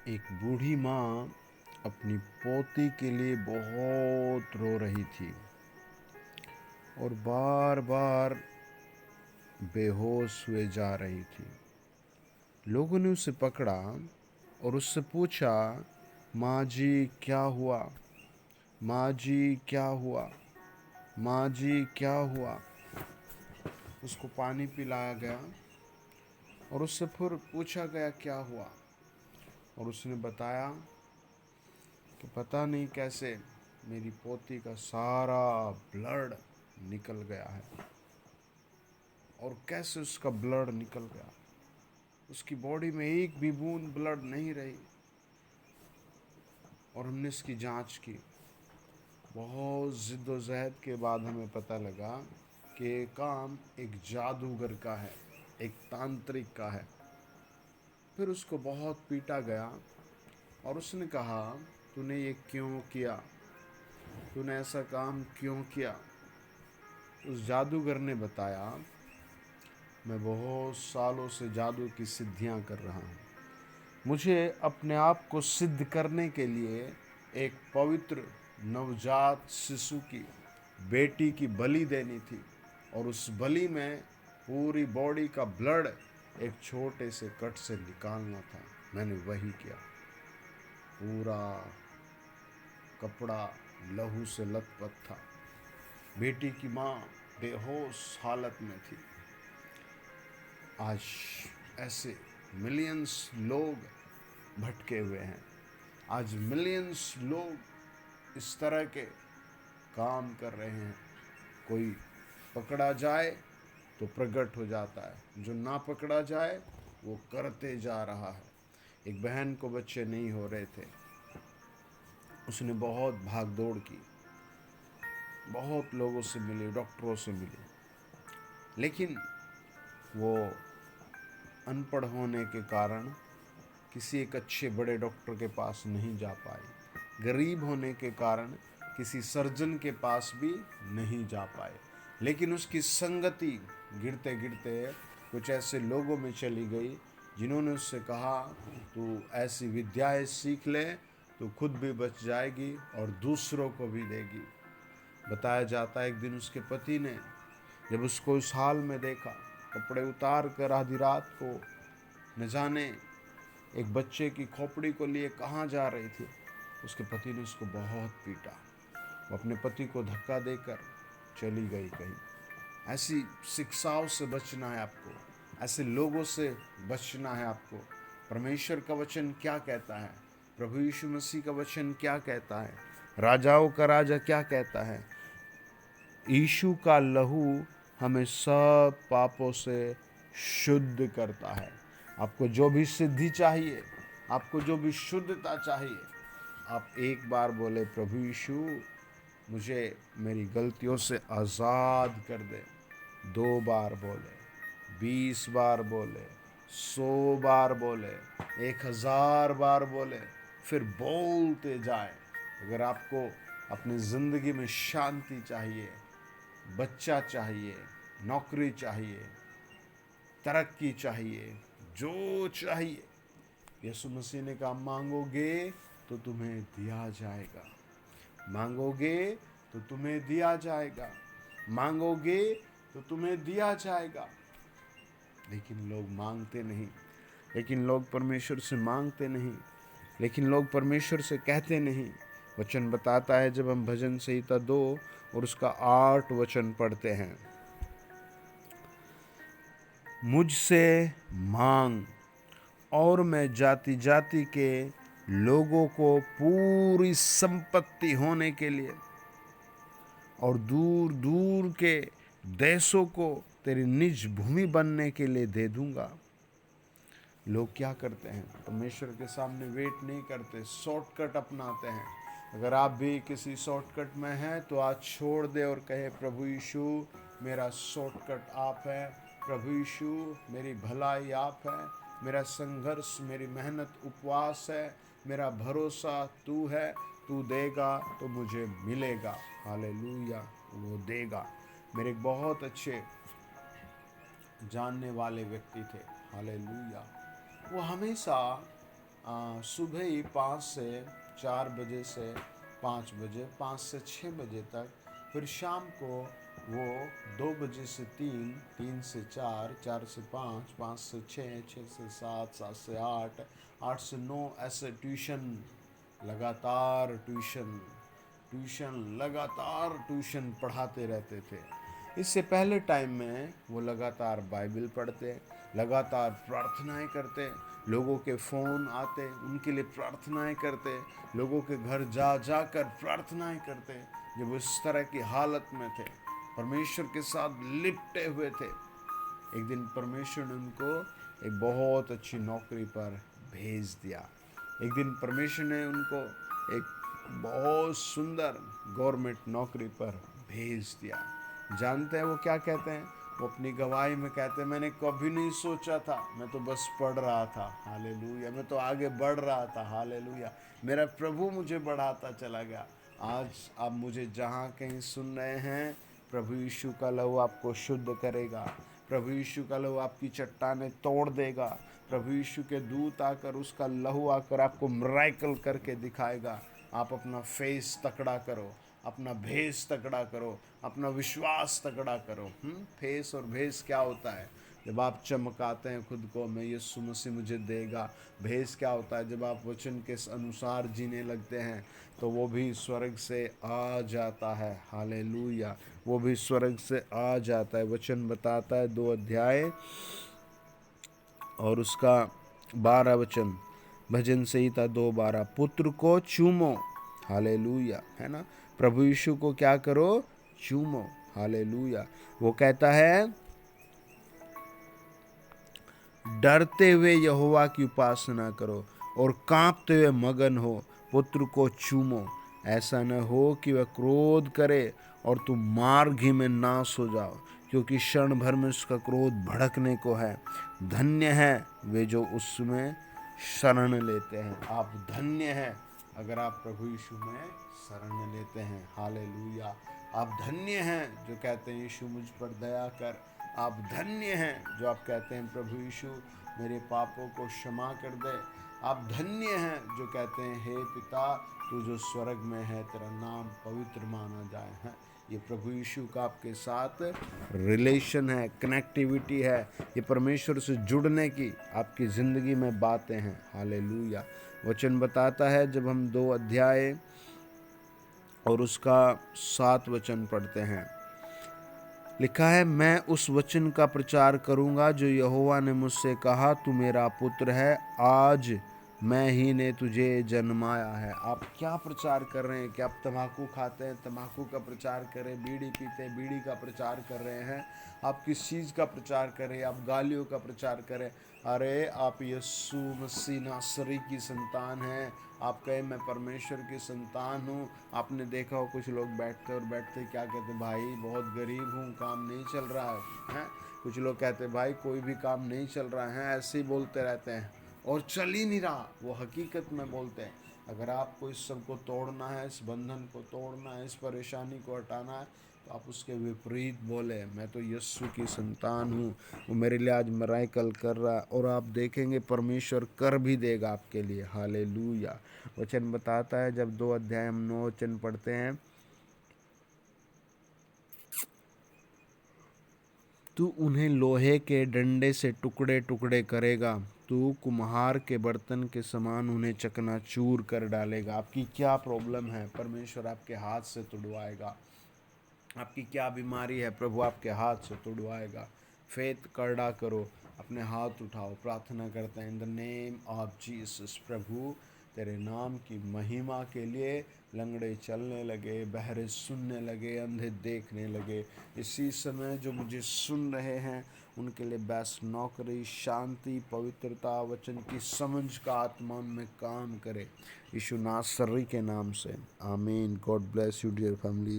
एक बूढ़ी माँ अपनी पोती के लिए बहुत रो रही थी और बार बार बेहोश हुए जा रही थी। लोगों ने उसे पकड़ा और उससे पूछा, माँ जी क्या हुआ? माँ जी क्या हुआ? माँ जी क्या हुआ? उसको पानी पिलाया गया और उससे फिर पूछा गया क्या हुआ, और उसने बताया कि पता नहीं कैसे मेरी पोती का सारा ब्लड निकल गया है। और कैसे उसका ब्लड निकल गया, उसकी बॉडी में एक भी बूंद ब्लड नहीं रही। और हमने इसकी जांच की। बहुत जिद्दोजहद के बाद हमें पता लगा कि ये काम एक जादूगर का है, एक तांत्रिक का है। फिर उसको बहुत पीटा गया और उसने कहा, तूने ये क्यों किया? तूने ऐसा काम क्यों किया? उस जादूगर ने बताया, मैं बहुत सालों से जादू की सिद्धियां कर रहा हूँ। मुझे अपने आप को सिद्ध करने के लिए एक पवित्र नवजात शिशु की बेटी की बलि देनी थी, और उस बलि में पूरी बॉडी का ब्लड एक छोटे से कट से निकालना था। मैंने वही किया। पूरा कपड़ा लहू से लथपथ था। बेटी की माँ बेहोश हालत में थी। आज ऐसे मिलियंस लोग भटके हुए हैं। आज मिलियंस लोग इस तरह के काम कर रहे हैं। कोई पकड़ा जाए तो प्रकट हो जाता है, जो ना पकड़ा जाए वो करते जा रहा है। एक बहन को बच्चे नहीं हो रहे थे, उसने बहुत भाग दौड़ की, बहुत लोगों से मिली, डॉक्टरों से मिली, लेकिन वो अनपढ़ होने के कारण किसी एक अच्छे बड़े डॉक्टर के पास नहीं जा पाई। गरीब होने के कारण किसी सर्जन के पास भी नहीं जा पाए। लेकिन उसकी संगति गिरते गिरते कुछ ऐसे लोगों में चली गई जिन्होंने उससे कहा, तू ऐसी विद्याएं सीख ले, तू खुद भी बच जाएगी और दूसरों को भी देगी। बताया जाता है एक दिन उसके पति ने जब उसको इस हाल में देखा, कपड़े उतार कर आधी रात को न जाने एक बच्चे की खोपड़ी को लिए कहाँ जा रही थी, उसके पति ने उसको बहुत पीटा। वो अपने पति को धक्का देकर चली गई कहीं। ऐसी शिक्षाओं से बचना है आपको, ऐसे लोगों से बचना है आपको। परमेश्वर का वचन क्या कहता है? प्रभु यीशु मसीह का वचन क्या कहता है? राजाओं का राजा क्या कहता है? यीशु का लहू हमें सब पापों से शुद्ध करता है। आपको जो भी सिद्धि चाहिए, आपको जो भी शुद्धता चाहिए, आप एक बार बोले, प्रभु यीशु मुझे मेरी गलतियों से आज़ाद कर दे। 2 बार बोले, 20 बार बोले, 100 बार बोले, 1000 बार बोले, फिर बोलते जाए। अगर आपको अपनी ज़िंदगी में शांति चाहिए, बच्चा चाहिए, नौकरी चाहिए, तरक्की चाहिए, जो चाहिए, यीशु मसीह ने कहा, मांगोगे तो तुम्हें दिया जाएगा। मांगोगे तो तुम्हें दिया जाएगा। मांगोगे तो तुम्हें दिया जाएगा। लेकिन लोग मांगते नहीं। लेकिन लोग परमेश्वर से मांगते नहीं। लेकिन लोग परमेश्वर से कहते नहीं। वचन बताता है, जब हम भजन संहिता 2 और उसका 8 वचन पढ़ते हैं, मुझसे मांग और मैं जाति जाति के लोगों को पूरी संपत्ति होने के लिए और दूर दूर के देशों को तेरी निज भूमि बनने के लिए दे दूंगा। लोग क्या करते हैं? परमेश्वर के सामने वेट नहीं करते, शॉर्टकट अपनाते हैं। अगर आप भी किसी शॉर्टकट में हैं तो आज छोड़ दे और कहे, प्रभु यीशु मेरा शॉर्टकट आप है। प्रभु यीशु मेरी भलाई आप है। मेरा संघर्ष, मेरी मेहनत, उपवास है। मेरा भरोसा तू है। तू देगा तो मुझे मिलेगा। हालेलुया, वो देगा। मेरे एक बहुत अच्छे जानने वाले व्यक्ति थे, हालेलुया, वो हमेशा सुबह ही 5 से 4 बजे से 5 बजे, 5 से 6 बजे तक, फिर शाम को वो 2 बजे से 3, 3 से 4, 4 से 5, 5 से 6, 6 से 7, 7 से 8, 8 से 9 ऐसे ट्यूशन, लगातार ट्यूशन लगातार ट्यूशन पढ़ाते रहते थे। इससे पहले टाइम में वो लगातार बाइबल पढ़ते, लगातार प्रार्थनाएं करते, लोगों के फ़ोन आते उनके लिए प्रार्थनाएं करते, लोगों के घर जा जा कर प्रार्थनाएं करते। जब वो इस तरह की हालत में थे, परमेश्वर के साथ लिपटे हुए थे, एक दिन परमेश्वर ने उनको एक बहुत अच्छी नौकरी पर भेज दिया। एक दिन परमेश्वर ने उनको एक बहुत सुंदर गवर्नमेंट नौकरी पर भेज दिया। जानते हैं वो क्या कहते हैं? वो अपनी गवाही में कहते हैं, मैंने कभी नहीं सोचा था, मैं तो बस पढ़ रहा था, हालेलुया, मैं तो आगे बढ़ रहा था, हालेलुया, मेरा प्रभु मुझे बढ़ाता चला गया। आज आप मुझे जहाँ कहीं सुन रहे हैं, प्रभु यीशु का लहू आपको शुद्ध करेगा, प्रभु यीशु का लहू आपकी चट्टानें तोड़ देगा, प्रभु यीशु के दूत आकर, उसका लहू आकर आपको मिरेकल करके दिखाएगा। आप अपना फेस तकड़ा करो, अपना भेस तकड़ा करो, अपना विश्वास तकड़ा करो। फेस और भेस क्या होता है? जब आप चमकाते हैं खुद को, मैं यीशु मसीह मुझे देगा। भेस क्या होता है? जब आप वचन के अनुसार जीने लगते हैं तो वो भी स्वर्ग से आ जाता है, हालेलुया, वो भी स्वर्ग से आ जाता है। वचन बताता है 2 अध्याय और उसका 12 वचन, भजन संहिता 2:12, पुत्र को चूमो, हालेलुया, है ना, प्रभु यीशु को क्या करो? चूमो, हालेलुया। वो कहता है डरते हुए यहोवा की उपासना करो और कांपते हुए मगन हो, पुत्र को चूमो, ऐसा न हो कि वह क्रोध करे और तुम मार्ग ही में नाश हो जाओ, क्योंकि क्षण भर में उसका क्रोध भड़कने को है। धन्य है वे जो उसमें शरण लेते हैं। आप धन्य हैं अगर आप प्रभु यीशु में शरण लेते हैं, हालेलुया। आप धन्य हैं जो कहते हैं यीशु मुझ पर दया कर। आप धन्य हैं जो आप कहते हैं प्रभु यीशु मेरे पापों को क्षमा कर दे। आप धन्य हैं जो कहते हैं हे पिता तू जो स्वर्ग में है, तेरा नाम पवित्र माना जाए। है ये प्रभु यीशु का आपके साथ रिलेशन है, कनेक्टिविटी है, ये परमेश्वर से जुड़ने की आपकी ज़िंदगी में बातें हैं, हालेलुया। वचन बताता है, जब हम 2 अध्याय और उसका 7 वचन पढ़ते हैं, लिखा है, मैं उस वचन का प्रचार करूंगा जो यहोवा ने मुझसे कहा, तू मेरा पुत्र है, आज मैं ही ने तुझे जन्माया है। आप क्या प्रचार कर रहे हैं? क्या आप तम्बाकू खाते हैं? तम्बाकू का प्रचार करें। बीड़ी पीते हैं? बीड़ी का प्रचार कर रहे हैं। आप किस चीज़ का प्रचार करें? आप गालियों का प्रचार करें। अरे आप यीशु मसीह नासरी की संतान हैं। आप कहें मैं परमेश्वर की संतान हूँ। आपने देखा हो कुछ लोग बैठते क्या कहते, भाई बहुत गरीब हूँ, काम नहीं चल रहा है। कुछ लोग कहते भाई कोई भी काम नहीं चल रहा है, ऐसे ही बोलते रहते हैं और चल ही नहीं रहा। वो हकीकत में बोलते हैं। अगर आपको इस सब को तोड़ना है, इस बंधन को तोड़ना है, इस परेशानी को हटाना है, तो आप उसके विपरीत बोले, मैं तो यीशु की संतान हूँ, वो मेरे लिए आज मिरेकल कर रहा है। और आप देखेंगे परमेश्वर कर भी देगा आपके लिए, हालेलुया। वचन बताता है, जब 2 अध्याय हम 9 वचन पढ़ते हैं, तू उन्हें लोहे के डंडे से टुकड़े टुकड़े करेगा, तू कुम्हार के बर्तन के समान उन्हें चकनाचूर कर डालेगा। आपकी क्या प्रॉब्लम है? परमेश्वर आपके हाथ से तुड़वाएगा। आपकी क्या बीमारी है? प्रभु आपके हाथ से तुड़वाएगा। फेथ करड़ा करो, अपने हाथ उठाओ, प्रार्थना करते हैं in the name of Jesus. प्रभु तेरे नाम की महिमा के लिए लंगड़े चलने लगे, बहरे सुनने लगे, अंधे देखने लगे। इसी समय जो मुझे सुन रहे हैं उनके लिए बेस्ट नौकरी, शांति, पवित्रता, वचन की समझ का आत्मा में काम करे, यीशु नासरी के नाम से, आमीन। God bless you dear family.